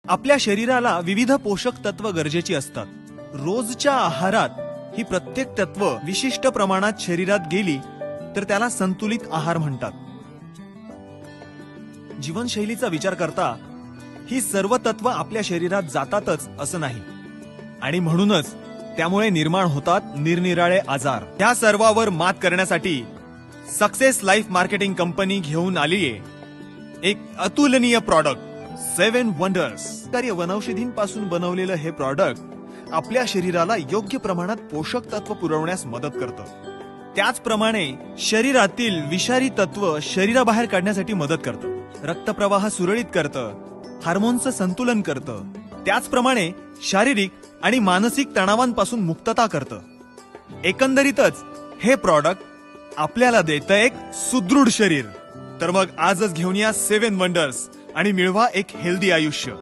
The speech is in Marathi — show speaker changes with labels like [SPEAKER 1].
[SPEAKER 1] आपल्या शरीराला विविध पोषक तत्व गरजेची असतात. रोजच्या आहारात ही प्रत्येक तत्व विशिष्ट प्रमाणात शरीरात गेली तर त्याला संतुलित आहार म्हणतात. जीवनशैलीचा विचार करता ही सर्व तत्व आपल्या शरीरात जातातच असं नाही, आणि म्हणूनच त्यामुळे निर्माण होतात निरनिराळे आजार. त्या सर्वावर मात करण्यासाठी सक्सेस लाईफ मार्केटिंग कंपनी घेऊन आलीये एक अतुलनीय प्रॉडक्ट, 7 वंडर्स. वनौषधींपासून बनवलेलं हे प्रॉडक्ट आपल्या शरीराला योग्य प्रमाणात पोषक तत्व पुरवण्यास मदत करतं. त्याचप्रमाणे शरीरातील विषारी तत्व शरीराबाहेर काढण्यासाठी मदत करतं. रक्तप्रवाह सुरळीत करतं, हार्मोनचं संतुलन करतं. त्याचप्रमाणे शारीरिक आणि मानसिक तणावांपासून मुक्तता करतं. एकंदरीतच हे प्रॉडक्ट आपल्याला देतं एक सुदृढ शरीर. तर मग आजच घेऊन या 7 वंडर्स आणि मिळवा एक हेल्दी आयुष्य.